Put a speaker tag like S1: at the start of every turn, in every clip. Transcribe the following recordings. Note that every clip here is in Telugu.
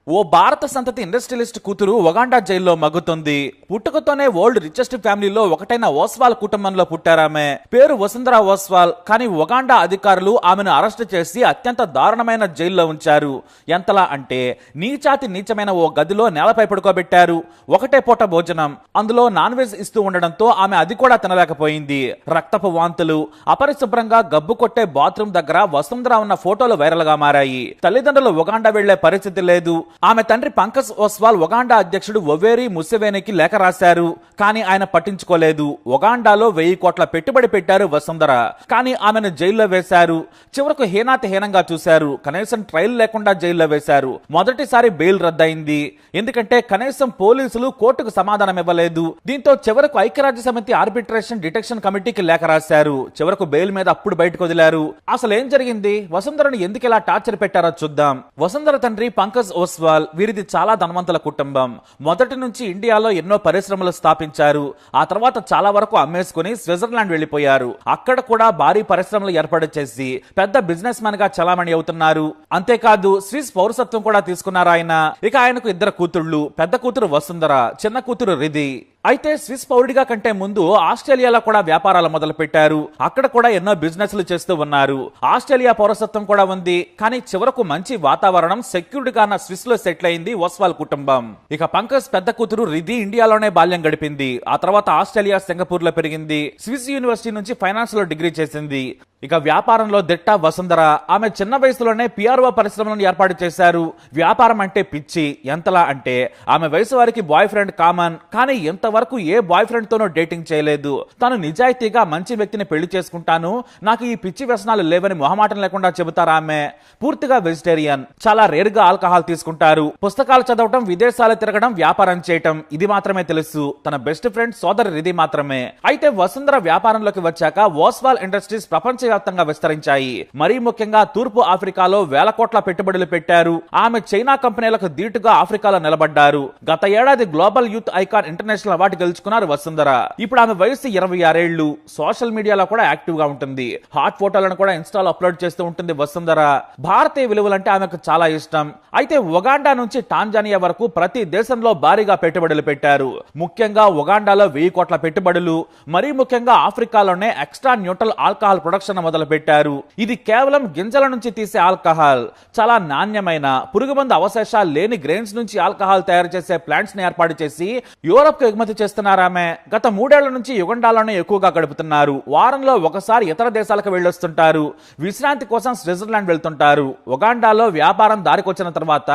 S1: ఓ భారత సంతతి ఇండస్ట్రియలిస్ట్ కూతురు ఉగాండా జైల్లో మగ్గుతుంది. పుట్టుకతోనే వరల్డ్ రిచెస్ట్ ఫ్యామిలీలో ఒకటైన ఓస్వాల్ కుటుంబంలో పుట్టారామె. పేరు వసుంధరా ఓస్వాల్. కానీ ఉగాండా అధికారులు ఆమెను అరెస్ట్ చేసి అత్యంత దారుణమైన జైల్లో ఉంచారు. ఎంతలా అంటే నీచాతి నీచమైన ఓ గదిలో నేలపై పడుకోబెట్టారు. ఒకటే పూట భోజనం, అందులో నాన్ వెజ్ ఇస్తూ ఉండడంతో ఆమె అది కూడా తినలేకపోయింది. రక్తపు వాంతులు, అపరిశుభ్రంగా గబ్బు కొట్టే బాత్రూమ్ దగ్గర వసుంధరా ఉన్న ఫోటోలు వైరల్ గా మారాయి. తల్లిదండ్రులు ఉగాండా వెళ్లే పరిస్థితి లేదు. ఆమె తండ్రి పంకజ్ ఓస్వాల్ ఉగాండా అధ్యక్షుడు ఒవేరీ ముసెవేనికి లేఖ రాశారు. కానీ ఆయన పట్టించుకోలేదు. ఉగాండాలో 1000 కోట్ల పెట్టుబడి పెట్టారు వసుంధర. కానీ ఆమెను జైల్లో వేశారు. చివరకు హీనాతి హీనంగా చూశారు. కనీసం ట్రయల్ లేకుండా జైల్లో వేశారు. మొదటిసారి బెయిల్ రద్దయింది. ఎందుకంటే కనీసం పోలీసులు కోర్టుకు సమాధానం ఇవ్వలేదు. దీంతో చివరకు ఐక్యరాజ్య సమితి ఆర్బిట్రేషన్ డిటెక్షన్ కమిటీకి లేఖ రాశారు. చివరకు బెయిల్ మీద అప్పుడు బయటకు వదిలారు. అసలు ఏం జరిగింది? వసుంధరను ఎందుకు ఇలా టార్చర్ పెట్టారో చూద్దాం. వసుంధర తండ్రి పంకజ్ ఓస్వాల్. వీరిది చాలా ధనవంతుల కుటుంబం. మొదటి నుంచి ఇండియాలో ఎన్నో పరిశ్రమలు స్థాపించారు. ఆ తర్వాత చాలా వరకు అమ్మేసుకుని స్విట్జర్లాండ్ వెళ్లిపోయారు. అక్కడ కూడా భారీ పరిశ్రమలు ఏర్పాటు చేసి పెద్ద బిజినెస్ మ్యాన్ గా చలామణి అవుతున్నారు. అంతేకాదు స్విస్ పౌరసత్వం కూడా తీసుకున్నారు ఆయన. ఇక ఆయనకు 2 కూతుళ్లు. పెద్ద కూతురు వసుంధర, చిన్న కూతురు రిధి. అయితే స్విస్ పౌరుడిగా కంటే ముందు ఆస్ట్రేలియాలో కూడా వ్యాపారాలు మొదలు పెట్టారు. అక్కడ కూడా ఎన్నో బిజినెస్లు చేస్తూ ఉన్నారు. ఆస్ట్రేలియా పౌరసత్వం కూడా ఉంది. కానీ చివరకు మంచి వాతావరణం, సెక్యూరిటీగా ఉన్న స్విస్ లో సెటిల్ అయింది ఓస్వాల్ కుటుంబం. ఇక పంకజ్ పెద్ద కూతురు రిధి ఇండియాలోనే బాల్యం గడిపింది. ఆ తర్వాత ఆస్ట్రేలియా, సింగపూర్ లో పెరిగింది. స్విస్ యూనివర్సిటీ నుంచి ఫైనాన్స్ లో డిగ్రీ చేసింది. ఇక వ్యాపారంలో దిట్ట వసుంధర. ఆమె చిన్న వయసులోనే పిఆర్ఓ పరిశ్రమలను ఏర్పాటు చేశారు. వ్యాపారం అంటే పిచ్చి. ఎంతలా అంటే ఆమె వయసు వారికి బాయ్ ఫ్రెండ్ కామన్. కానీ ఎంతవరకు ఏ బాయ్ ఫ్రెండ్ తోనో డేటింగ్ చేయలేదు. తాను నిజాయితీగా మంచి వ్యక్తిని పెళ్లి చేసుకుంటాను, నాకు ఈ పిచ్చి వ్యసనాలు లేవని మొహమాటం లేకుండా చెబుతారు ఆమె. పూర్తిగా వెజిటేరియన్. చాలా రేర్ గా ఆల్కహాల్ తీసుకుంటారు. పుస్తకాలు చదవటం, విదేశాలు తిరగడం, వ్యాపారం చేయటం ఇది మాత్రమే తెలుసు. తన బెస్ట్ ఫ్రెండ్ సోదరి రిధి మాత్రమే. అయితే వసుంధర వ్యాపారంలోకి వచ్చాక ఓస్వాల్ ఇండస్ట్రీస్ ప్రపంచవ్యాప్తంగా విస్తరించాయి. మరీ ముఖ్యంగా తూర్పు ఆఫ్రికాలో 1000 కోట్ల పెట్టుబడులు పెట్టారు. ఆమె చైనా కంపెనీలకు ధీటుగా ఆఫ్రికాలో నిలబడ్డారు. గత ఏడాది global youth icon international award గెలుచుకున్నారు వసుంధర. ఇప్పుడు ఆమె వయసు 26 ఏళ్లు. సోషల్ మీడియాలో కూడా యాక్టివ్ గా ఉంటుంది. హాట్ ఫోటోలను కూడా ఇన్స్టాలో అప్లోడ్ చేస్తూ ఉంటుంది వసుంధర. భారతీయ విలువలంటే ఆమెకు చాలా ఇష్టం. అయితే ఉగాండా నుంచి టాంజానియా వరకు ప్రతి దేశంలో భారీగా పెట్టుబడులు పెట్టారు. ముఖ్యంగా ఉగాండాలో 1000 కోట్ల పెట్టుబడులు. మరీ ముఖ్యంగా ఆఫ్రికాలోనే ఎక్స్ట్రా న్యూట్రల్ ఆల్కహాల్ ప్రొడక్షన్ మొదలు పెట్టారు. ఇది కేవలం గింజల నుంచి తీసే ఆల్కహాల్. చాలా నాణ్యమైన, పురుగుమందు అవశేషాలు లేని గ్రెయిన్స్ నుంచి ఆల్కహాల్ తయారు చేసే ప్లాంట్స్ ని ఏర్పాటు చేసి యూరప్ కు ఎగుమతి చేస్తున్నారామె. గత 3 ఏళ్ల నుంచి యుగండాలోనే ఎక్కువగా గడుపుతున్నారు. వారంలో ఒకసారి ఇతర దేశాలకు వెళ్ళొస్తుంటారు. విశ్రాంతి కోసం స్విట్జర్లాండ్ వెళ్తుంటారు. ఉగాండాలో వ్యాపారం దారికొచ్చిన తర్వాత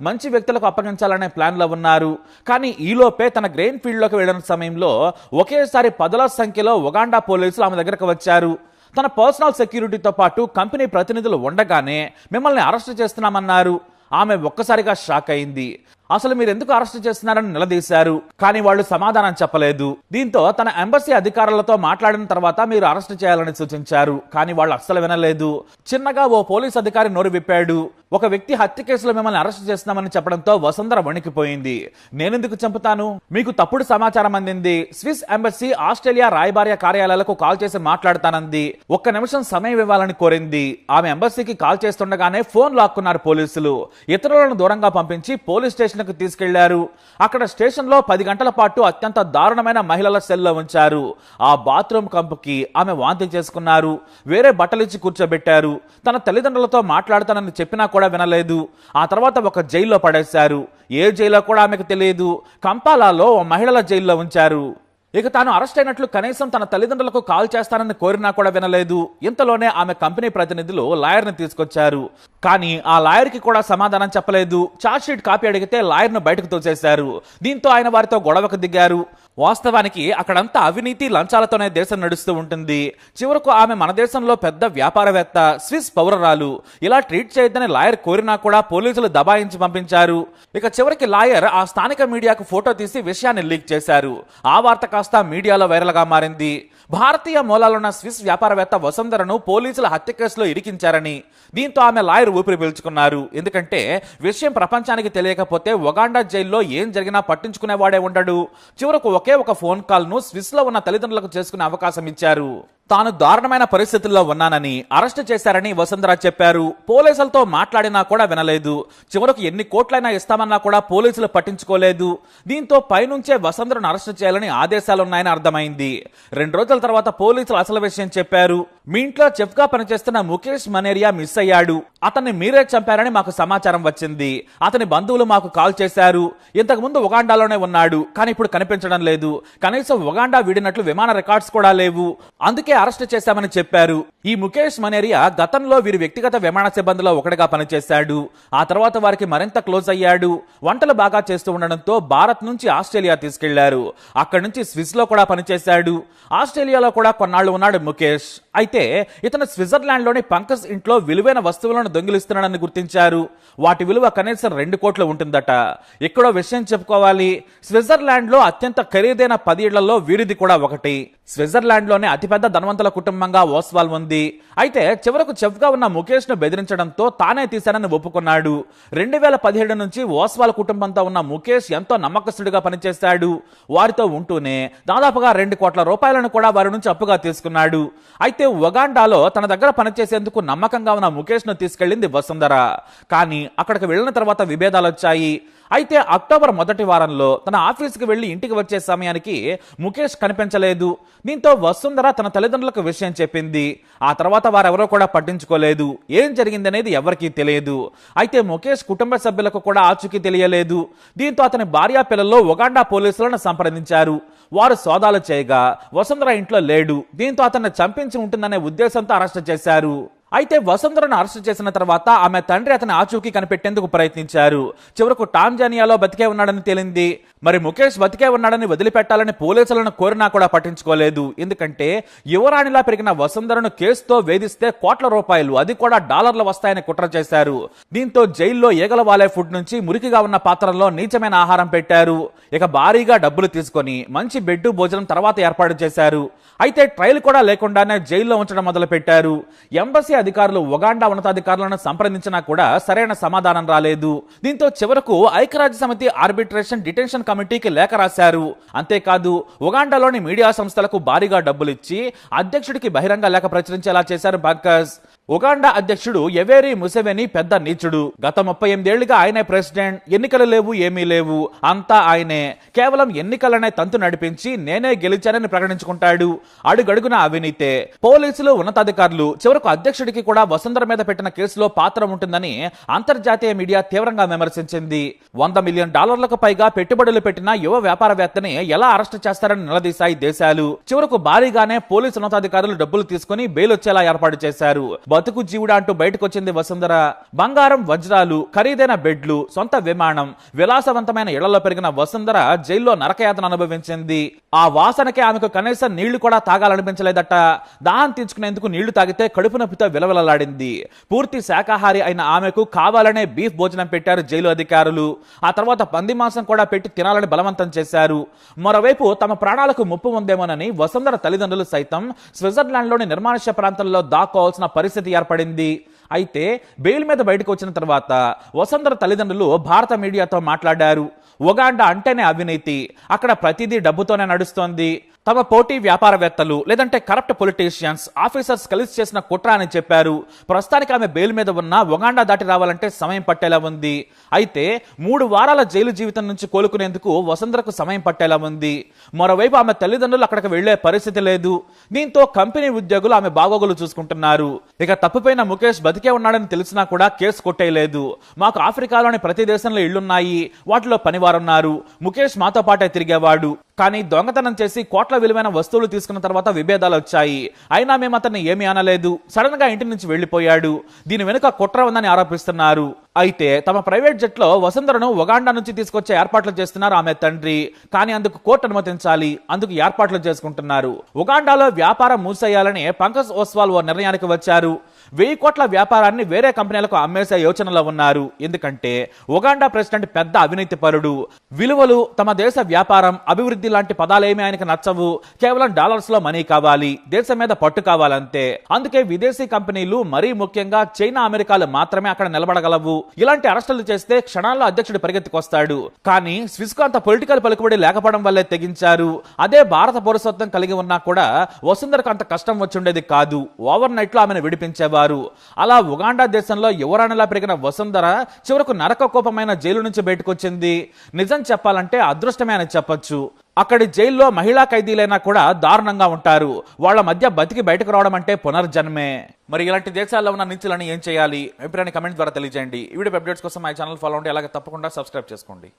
S1: మంచి వ్యక్తులకు అప్పగించాలనే ప్లాన్ లో ఉన్నారు. కానీ ఈలోపే తన గ్రెయిన్ ఫీల్డ్ లోకి వెళ్లిన సమయంలో ఒకేసారి 10ల సంఖ్యలో ఉగాండా పోలీసులు ఆమె దగ్గరకు వచ్చారు. తన పర్సనల్ సెక్యూరిటీతో పాటు కంపెనీ ప్రతినిధులు ఉండగానే మిమ్మల్ని అరెస్ట్ చేస్తున్నామన్నారు. ఆమె ఒక్కసారిగా షాక్ అయింది. అసలు మీరు ఎందుకు అరెస్ట్ చేస్తున్నారని నిలదీశారు. కానీ వాళ్ళు సమాధానం చెప్పలేదు. దీంతో తన ఎంబసీ అధికారులతో మాట్లాడిన తర్వాత మీరు అరెస్ట్ చేయాలని సూచించారు. కానీ వాళ్ళు అస్సలు వినలేదు. చిన్నగా ఓ పోలీస్ అధికారి నోరు విప్పాడు. ఒక వ్యక్తి హత్య కేసులో మిమ్మల్ని అరెస్ట్ చేస్తున్నామని చెప్పడంతో వసుంధర వణికిపోయింది. నేనెందుకు చంపుతాను? మీకు తప్పుడు సమాచారం అందింది. స్విస్ ఎంబసీ, ఆస్ట్రేలియా రాయబార్య కార్యాలయాలకు కాల్ చేసి మాట్లాడతానంది. 1 నిమిషం సమయం ఇవ్వాలని కోరింది. ఆమె ఎంబసీకి కాల్ చేస్తుండగానే ఫోన్ లాక్కున్నారు పోలీసులు. ఇతరులను దూరంగా పంపించి పోలీస్ స్టేషన్ తీసుకెళ్లారు. అక్కడ స్టేషన్ లో 10 గంటల పాటు అత్యంత దారుణమైన మహిళల సెల్లో ఉంచారు. ఆ బాత్రూమ్ కంపుకి ఆమె వాంతి చేసుకున్నారు. వేరే బట్టలిచ్చి కూర్చోబెట్టారు. తన తల్లిదండ్రులతో మాట్లాడతానని చెప్పినా కూడా వినలేదు. ఆ తర్వాత ఒక జైల్లో పడేశారు. ఏ జైల్లో కూడా ఆమెకు తెలియదు. కంపాలాలో ఓ మహిళల జైల్లో ఉంచారు. ఇక తాను అరెస్ట్ అయినట్లు కనీసం తన తల్లిదండ్రులకు కాల్ చేస్తానని కోరినా కూడా వినలేదు. ఇంతలోనే ఆమె కంపెనీ ప్రతినిధులు లాయర్ని తీసుకొచ్చారు. కానీ ఆ లాయర్ కి కూడా సమాధానం చెప్పలేదు. ఛార్జ్ షీట్ కాపీ అడిగితే లాయర్ ను బయటకు తోసేశారు. దీంతో ఆయన వారితో గొడవకు దిగారు. వాస్తవానికి అక్కడంతా అవినీతి, లంచాలతోనే దేశం నడుస్తూ ఉంటుంది. చివరకు ఆమె మన దేశంలో పెద్ద వ్యాపారవేత్త, స్విస్ పౌరరాలు. ఇలా ట్రీట్ చేయొద్దని లాయర్ కోరినా కూడా పోలీసులు దబాయించి పంపించారు. ఇక చివరికి లాయర్ ఆ స్థానిక మీడియాకు ఫోటో తీసి విషయాన్ని లీక్ చేశారు. ఆ వార్త కాస్త మీడియాలో వైరల్ గా మారింది. భారతీయ మూలాలున్న స్విస్ వ్యాపారవేత్త వసుంధరను పోలీసుల హత్య కేసులో ఇరికించారని. దీంతో ఆమె లాయర్ ఊపిరి పీల్చుకున్నారు. ఎందుకంటే విషయం ప్రపంచానికి తెలియకపోతే ఉగాండా జైల్లో ఏం జరిగినా పట్టించుకునేవాడే ఉండడు. చివరకు ఒకే ఒక ఫోన్ కాల్ ను స్విస్ లో ఉన్న తల్లిదండ్రులకు చేసుకునే అవకాశం ఇచ్చారు. తాను దారుణమైన పరిస్థితుల్లో ఉన్నానని, అరెస్ట్ చేశారని వసుంధర చెప్పారు. పోలీసులతో మాట్లాడినా కూడా వినలేదు. చివరకు ఎన్ని కోట్లైనా ఇస్తామన్నా కూడా పోలీసులు పట్టించుకోలేదు. దీంతో పైనుంచే వసుంధరను అరెస్ట్ చేయాలని ఆదేశాలున్నాయని అర్థమైంది. 2 రోజుల తర్వాత పోలీసులు అసలు విషయం చెప్పారు. మీ ఇంట్లో చెఫ్ గా పనిచేస్తున్న ముఖేష్ మనేరియా మిస్ అయ్యాడు. అతన్ని మీరే చంపారని మాకు సమాచారం వచ్చింది. అతని బంధువులు మాకు కాల్ చేశారు. ఇంతకు ముందు ఉగాండాలోనే ఉన్నాడు, కానీ ఇప్పుడు కనిపించడం లేదు. కనీసం ఉగాండా వీడినట్లు విమాన రికార్డ్స్ కూడా లేవు. అందుకే అరెస్ట్ చేశామని చెప్పారు. ఈ ముఖేష్ మనేరియా గతంలో వీరి వ్యక్తిగత విమాన సిబ్బందిలో ఒకటిగా పనిచేశాడు. ఆ తర్వాత వారికి మరింత క్లోజ్ అయ్యాడు. వంటలు బాగా చేస్తూ ఉండడంతో భారత్ నుంచి ఆస్ట్రేలియా తీసుకెళ్లారు. అక్కడి నుంచి స్విస్ లో కూడా పనిచేశాడు. ఆస్ట్రేలియాలో కూడా కొన్నాళ్లు ఉన్నాడు ముఖేష్. అయితే ఇతను స్విట్జర్లాండ్ లోని పంకజ్ ఇంట్లో విలువైన వస్తువులను దొంగిలిస్తున్నాడని గుర్తించారు. వాటి విలువ కనీసం 2 కోట్లు ఉంటుందట. ఎక్కడో విషయం చెప్పుకోవాలి. స్విట్జర్లాండ్ లో అత్యంత ఖరీదైన 10 ఇళ్లలో వీరిది కూడా ఒకటి. స్విట్జర్లాండ్ లోనే అతిపెద్ద ధనవంతుల కుటుంబంగా ఓస్వాల్ ఉంది. అయితే చివరకు చెఫ్ గా ఉన్న ముఖేష్ ను బెదిరించడంతో తానే తీశానని ఒప్పుకున్నాడు. 2017 నుంచి ఓస్వాల్ కుటుంబంతో ఉన్న ముఖేష్ ఎంతో నమ్మకస్తుడిగా పనిచేశాడు. వారితో ఉంటూనే దాదాపుగా 2 కోట్ల రూపాయలను కూడా వారి నుంచి అప్పుగా తీసుకున్నాడు. అయితే ఉగాండాలో తన దగ్గర పనిచేసేందుకు నమ్మకంగా ఉన్న ముఖేష్ ను తీసుకెళ్లింది వసుంధర. కానీ అక్కడికి వెళ్లిన తర్వాత విభేదాలు వచ్చాయి. అయితే అక్టోబర్ మొదటి వారంలో తన ఆఫీసుకి వెళ్లి ఇంటికి వచ్చే సమయానికి ముఖేష్ కనిపించలేదు. దీంతో వసుంధర తన తల్లిదండ్రులకు విషయం చెప్పింది. ఆ తర్వాత వారెవరో కూడా పట్టించుకోలేదు. ఏం జరిగిందనేది ఎవరికీ తెలియదు. అయితే ముఖేష్ కుటుంబ సభ్యులకు కూడా ఆచూకీ తెలియలేదు. దీంతో అతని భార్యా పిల్లల్లో ఉగాండా పోలీసులను సంప్రదించారు. వారు సోదాలు చేయగా వసుంధర ఇంట్లో లేడు. దీంతో అతన్ని చంపించి ఉంటుందనే ఉద్దేశంతో అరెస్ట్ చేశారు. అయితే వసుంధరను అరెస్ట్ చేసిన తర్వాత ఆమె తండ్రి అతని ఆచూకీ కనిపెట్టేందుకు ప్రయత్నించారు. చివరకు టాంజానియాలో బతికే ఉన్నాడని తేలింది. మరి ముఖేష్ బతికే ఉన్నాడని వదిలిపెట్టాలని పోలీసులను కోరినా కూడా పట్టించుకోలేదు. ఎందుకంటే యువరాణిలా పెరిగిన వసుంధరను కేసుతో వేధిస్తే కోట్ల రూపాయలు, అది కూడా డాలర్లు వస్తాయని కుట్ర చేశారు. దీంతో జైల్లో ఈగల వాలే ఫుడ్ నుంచి మురికిగా ఉన్న పాత్రల్లో నీచమైన ఆహారం పెట్టారు. ఇక భారీగా డబ్బులు తీసుకొని మంచి బెడ్ భోజనం తర్వాత ఏర్పాటు చేశారు. అయితే ట్రయల్ కూడా లేకుండానే జైల్లో ఉంచడం మొదలు పెట్టారు. ఎంబసీ అధికారులు ఉగాండా ఉన్నతాధికారులను సంప్రదించినా కూడా సరైన సమాధానం రాలేదు. దీంతో చివరకు ఐక్యరాజ్య సమితి ఆర్బిట్రేషన్ డిటెన్షన్ కమిటీకి లేఖ రాశారు. అంతేకాదు ఉగాండాలోని మీడియా సంస్థలకు భారీగా డబ్బులిచ్చి అధ్యక్షుడికి బహిరంగ లేఖ ప్రచురించేలా చేశారు పంకజ్. ఉగాండా అధ్యక్షుడు యవేరీ ముసెవెనీ పెద్ద నీచుడు. గత 38 ఏళ్లుగా ఆయనే ప్రెసిడెంట్. ఎన్నికలు లేవు, ఏమీ లేవు, అంతా ఆయనే. కేవలం ఎన్నికలనే తంతు నడిపించి నేనే గెలిచానని ప్రకటించుకుంటాడు. అడుగడుగున అవినీతే. పోలీసులు, ఉన్నతాధికారులు, చివరకు అధ్యక్షుడికి కూడా వసుంధర మీద పెట్టిన కేసులో పాత్ర ఉంటుందని అంతర్జాతీయ మీడియా తీవ్రంగా విమర్శించింది. $100 మిలియన్ పైగా పెట్టుబడులు పెట్టిన యువ వ్యాపారవేత్తని ఎలా అరెస్ట్ చేస్తారని నిలదీశాయి దేశాలు. చివరకు భారీగానే పోలీసు ఉన్నతాధికారులు డబ్బులు తీసుకుని బెయిల్ వచ్చేలా ఏర్పాటు చేశారు. బతుకు జీవుడా అంటూ బయటకు వచ్చింది వసుంధర. బంగారం, వజ్రాలు, ఖరీదైన బెడ్లు, సొంత విమానం, విలాసవంతమైన ఇళ్లలో పెరిగిన వసుంధర జైల్లో నరకయాతన అనుభవించింది. ఆ వాసనకే ఆమెకు కనీసం నీళ్లు కూడా తాగాలనిపించలేదట. దాహం తీర్చుకునేందుకు నీళ్లు తాగితే కడుపు నొప్పితో విలవిలలాడింది. పూర్తి శాకాహారి అయిన ఆమెకు కావాలనే బీఫ్ భోజనం పెట్టారు జైలు అధికారులు. ఆ తర్వాత పంది మాంసం కూడా పెట్టి తినాలని బలవంతం చేశారు. మరోవైపు తమ ప్రాణాలకు ముప్పు ఉందేమోనని వసుంధర తల్లిదండ్రులు సైతం స్విట్జర్లాండ్లోని నిర్మానుష్య ప్రాంతంలో దాక్కోవాల్సిన పరిస్థితి ఏర్పడింది. అయితే బెయిల్ మీద బయటకు వచ్చిన తర్వాత వసుంధర తల్లిదండ్రులు భారత మీడియాతో మాట్లాడారు. ఉగాండా అంటేనే అవినీతి, అక్కడ ప్రతిదీ డబ్బుతోనే నడుస్తోంది. తమ పోటీ వ్యాపారవేత్తలు లేదంటే కరప్ట్ పొలిటీషియన్స్, ఆఫీసర్స్ కలిసి చేసిన కుట్ర అని చెప్పారు. ప్రస్తుతానికి ఆమె బెయిల్ మీద ఉన్న ఉగాండా దాటి రావాలంటే సమయం పట్టేలా ఉంది. అయితే 3 వారాల జైలు జీవితం నుంచి కోలుకునేందుకు వసుంధరకు సమయం పట్టేలా ఉంది. మరోవైపు ఆమె తల్లిదండ్రులు అక్కడికి వెళ్లే పరిస్థితి లేదు. దీంతో కంపెనీ ఉద్యోగులు ఆమె బాగోగులు చూసుకుంటున్నారు. ఇక తప్పిపోయిన ముఖేష్ బతికే ఉన్నాడని తెలిసినా కూడా కేసు కొట్టేయలేదు. మాకు ఆఫ్రికాలోని ప్రతి దేశంలో ఇళ్లున్నాయి, వాటిలో పనివారున్నారు. ముఖేష్ మాతో పాటే తిరిగేవాడు. కానీ దొంగతనం చేసి కోట్ల విలువైన వస్తువులు తీసుకున్న తర్వాత విభేదాలు వచ్చాయి. అయినా మేము అతన్ని ఏమీ అనలేదు. సడన్ గా ఇంటి నుంచి వెళ్లిపోయాడు. దీని వెనుక కుట్ర ఉందని ఆరోపిస్తున్నారు. అయితే తమ ప్రైవేట్ జెట్ లో వసుంధరను ఉగాండా నుంచి తీసుకొచ్చే ఏర్పాట్లు చేస్తున్నారు ఆమె తండ్రి. కానీ అందుకు కోర్టు అనుమతించాలి. అందుకు ఏర్పాట్లు చేసుకుంటున్నారు. ఉగాండాలో వ్యాపారం మూసేయాలని పంకజ్ ఓస్వాల్ ఓ నిర్ణయానికి వచ్చారు. 1000 కోట్ల వ్యాపారాన్ని వేరే కంపెనీలకు అమ్మేసే యోచనలో ఉన్నారు. ఎందుకంటే ఉగాండా ప్రెసిడెంట్ పెద్ద అవినీతి పరుడు. విలువలు, తమ దేశ వ్యాపారం, అభివృద్ధి అభివృద్ధి లాంటి పదాలేమీ ఆయనకు నచ్చవు. కేవలం డాలర్స్ లో మనీ కావాలి, దేశం మీద పట్టు కావాలంతే. అందుకే విదేశీ కంపెనీలు, మరీ ముఖ్యంగా చైనా, అమెరికాలు మాత్రమే అక్కడ నిలబడగలవు. ఇలాంటి అరెస్టులు చేస్తే క్షణాల్లో అధ్యక్షుడు పరిగెత్తుకొస్తాడు. కానీ స్విస్ కు అంత పొలిటికల్ పలుకుబడి లేకపోవడం వల్లే తెగించారు. అదే భారత పౌరసత్వం కలిగి ఉన్నా కూడా వసుంధరకు అంత కష్టం వచ్చుండేది కాదు. ఓవర్ నైట్ లో ఆమెను విడిపించేవారు. అలా ఉగాండా దేశంలో యువరాణిలా పెరిగిన వసుంధర చివరకు నరక కోపమైన జైలు నుంచి బయటకొచ్చింది. నిజం చెప్పాలంటే అదృష్టమే అని చెప్పొచ్చు. అక్కడి జైల్లో మహిళా ఖైదీలైనా కూడా దారుణంగా ఉంటారు. వాళ్ళ మధ్య బతికి బయటకు రావడం అంటే పునర్జన్మే. మరి ఇలాంటి దేశాల్లో ఉన్న నీచులను ఏం చేయాలి? అభిప్రాయాన్ని కమెంట్ ద్వారా తెలియజేయండి. ఈ వీడియో అప్డేట్స్ కోసం మా ఛానల్ ఫాలో అవ్వండి. అలాగే తప్పకుండా సబ్స్క్రైబ్ చేసుకోండి.